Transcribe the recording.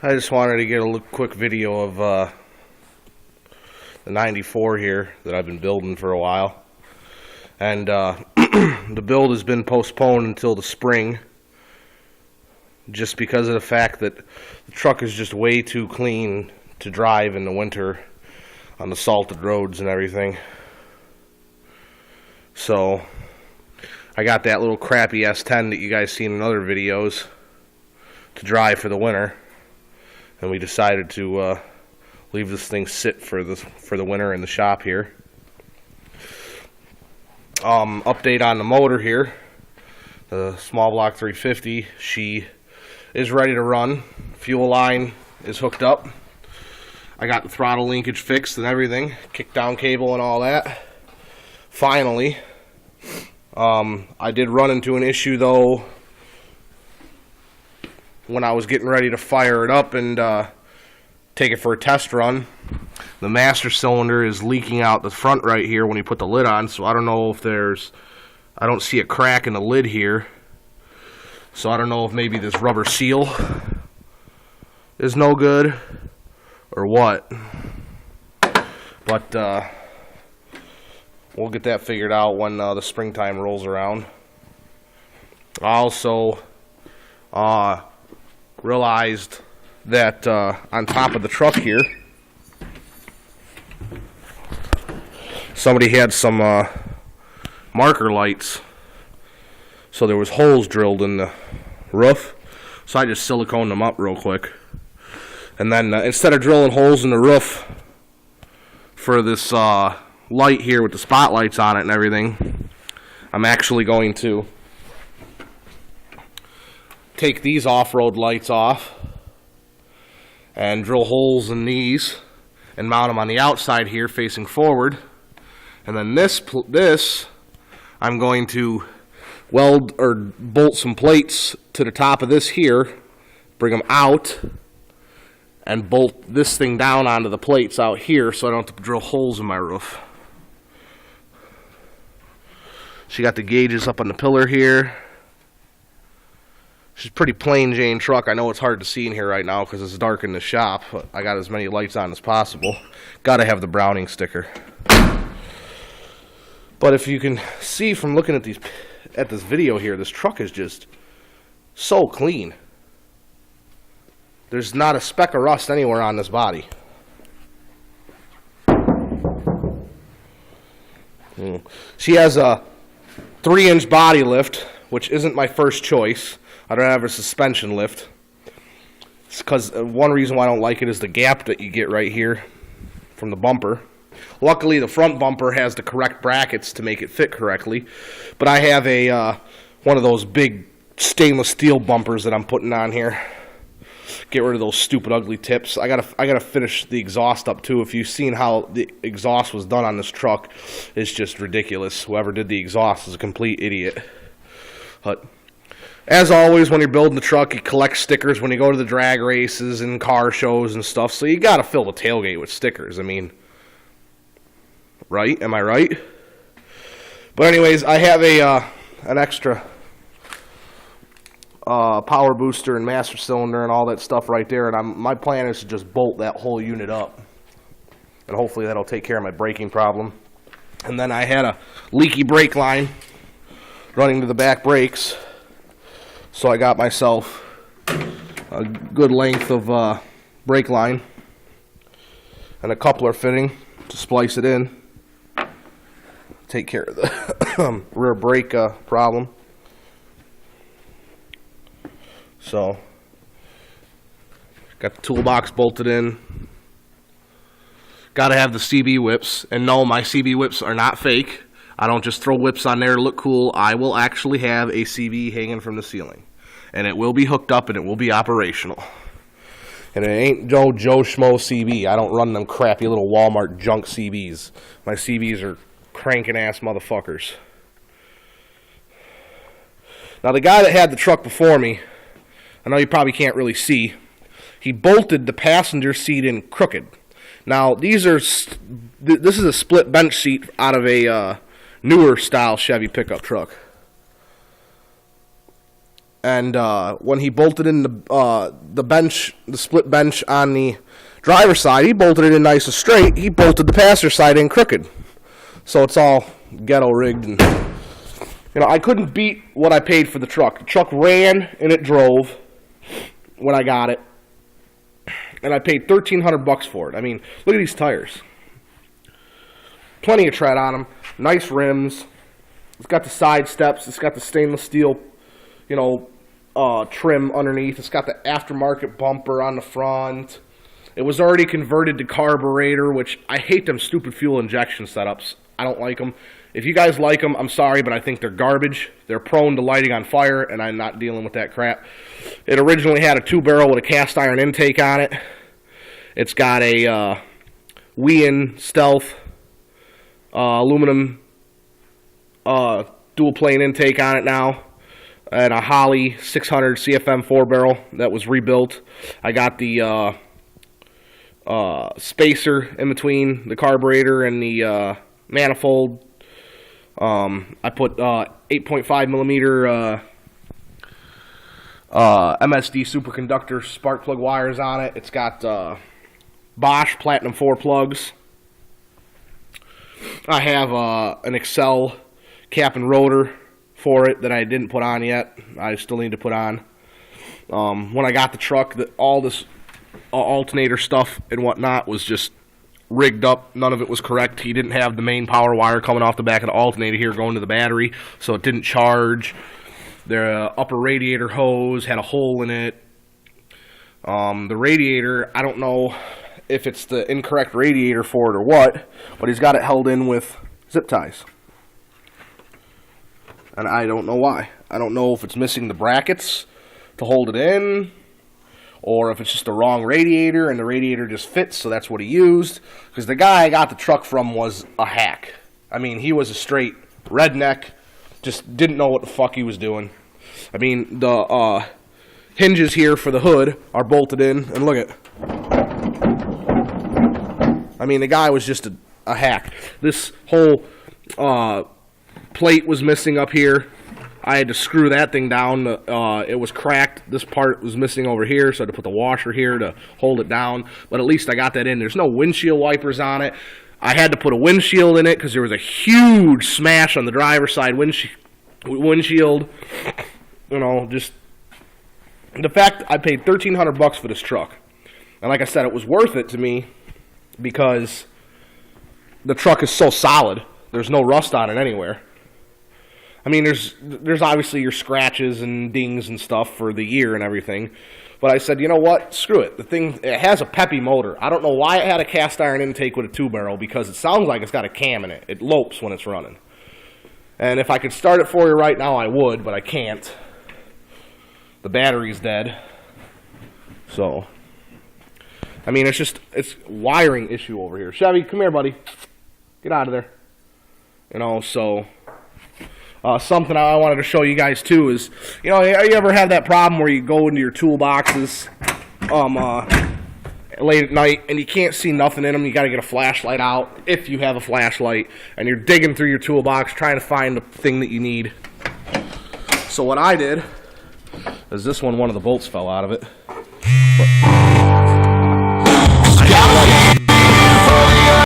I just wanted to get a quick video of the 94 here that I've been building for a while. And the build has been postponed until the spring, just because of the fact that the truck is just way too clean to drive in the winter on the salted roads and everything. So I got that little crappy S10 that you guys seen in other videos to drive for the winter, and we decided to leave this thing sit for the winter in the shop here. Update on the motor here. The small block 350, she is ready to run. Fuel line is hooked up. I got the throttle linkage fixed and everything, kick down cable and all that. Finally, I did run into an issue though when I was getting ready to fire it up and take it for a test run. The master cylinder is leaking out the front right here when you put the lid on, so I don't know if I don't see a crack in the lid here, so I don't know if maybe this rubber seal is no good or what, but we'll get that figured out when the springtime rolls around. I also realized that on top of the truck here, somebody had some marker lights, so there was holes drilled in the roof, so I just siliconed them up real quick. And then instead of drilling holes in the roof for this light here with the spotlights on it and everything, I'm actually going to take these off-road lights off and drill holes in these and mount them on the outside here facing forward. And then this I'm going to weld or bolt some plates to the top of this here, bring them out, and bolt this thing down onto the plates out here so I don't have to drill holes in my roof. She got the gauges up on the pillar here. She's a pretty plain Jane truck. I know it's hard to see in here right now because it's dark in the shop, but I got as many lights on as possible. Got to have the Browning sticker. But if you can see from looking at this video here, this truck is just so clean. There's not a speck of rust anywhere on this body. She has a 3-inch body lift, which isn't my first choice. I don't have a suspension lift. It's because one reason why I don't like it is the gap that you get right here from the bumper. Luckily, the front bumper has the correct brackets to make it fit correctly, but I have a one of those big stainless steel bumpers that I'm putting on here. Get rid of those stupid ugly tips. I gotta finish the exhaust up too. If you've seen how the exhaust was done on this truck, it's just ridiculous. Whoever did the exhaust is a complete idiot. But as always, when you're building the truck, you collect stickers when you go to the drag races and car shows and stuff, so you gotta fill the tailgate with stickers. I mean, right? Am I right? But anyways, I have an extra power booster and master cylinder and all that stuff right there, and my plan is to just bolt that whole unit up, and hopefully that'll take care of my braking problem. And then I had a leaky brake line running to the back brakes, so I got myself a good length of brake line and a coupler fitting to splice it in, take care of the rear brake problem. So, got the toolbox bolted in. Got to have the CB whips. And no, my CB whips are not fake. I don't just throw whips on there to look cool. I will actually have a CB hanging from the ceiling. And it will be hooked up and it will be operational. And it ain't no Joe Schmo CB. I don't run them crappy little Walmart junk CBs. My CBs are cranking ass motherfuckers. Now the guy that had the truck before me, I know you probably can't really see, he bolted the passenger seat in crooked. Now, this is a split bench seat out of a newer style Chevy pickup truck. And when he bolted in the bench, the split bench on the driver's side, he bolted it in nice and straight. He bolted the passenger side in crooked. So it's all ghetto rigged. And, I couldn't beat what I paid for the truck. The truck ran and it drove when I got it. And I paid $1,300 for it. I mean, look at these tires. Plenty of tread on them. Nice rims. It's got the side steps. It's got the stainless steel, trim underneath. It's got the aftermarket bumper on the front. It was already converted to carburetor, which I hate them stupid fuel injection setups. I don't like them. If you guys like them, I'm sorry, but I think they're garbage. They're prone to lighting on fire, and I'm not dealing with that crap. It originally had a 2-barrel with a cast iron intake on it. It's got a Wien Stealth aluminum dual plane intake on it now, and a Holley 600 CFM 4-barrel that was rebuilt. I got the spacer in between the carburetor and the manifold. I put 8.5 millimeter MSD superconductor spark plug wires on it. It's got Bosch Platinum 4 plugs. I have an Excel cap and rotor for it that I didn't put on yet. I still need to put on. When I got the truck, all this alternator stuff and whatnot was just rigged up. None of it was correct. He didn't have the main power wire coming off the back of the alternator here going to the battery, so it didn't charge. The upper radiator hose had a hole in it. The radiator, I don't know if it's the incorrect radiator for it or what, but he's got it held in with zip ties. And I don't know why. I don't know if it's missing the brackets to hold it in, or if it's just the wrong radiator and the radiator just fits, so that's what he used. Because the guy I got the truck from was a hack. I mean, he was a straight redneck, just didn't know what the fuck he was doing. I mean, the hinges here for the hood are bolted in, and look at. I mean, the guy was just a hack. This whole plate was missing up here. I had to screw that thing down. It was cracked. This part was missing over here, so I had to put the washer here to hold it down. But at least I got that in. There's no windshield wipers on it. I had to put a windshield in it because there was a huge smash on the driver's side windshield. Just the fact I paid $1,300 for this truck. And like I said, it was worth it to me because the truck is so solid. There's no rust on it anywhere. I mean, there's obviously your scratches and dings and stuff for the year and everything. But I said, you know what? Screw it. The thing, it has a peppy motor. I don't know why it had a cast iron intake with a 2-barrel, because it sounds like it's got a cam in it. It lopes when it's running. And if I could start it for you right now, I would, but I can't. The battery's dead. So, I mean, it's wiring issue over here. Chevy, come here, buddy. Get out of there. So... something I wanted to show you guys too is, you ever have that problem where you go into your toolboxes late at night and you can't see nothing in them? You got to get a flashlight out, if you have a flashlight, and you're digging through your toolbox trying to find the thing that you need. So what I did is one of the bolts fell out of it.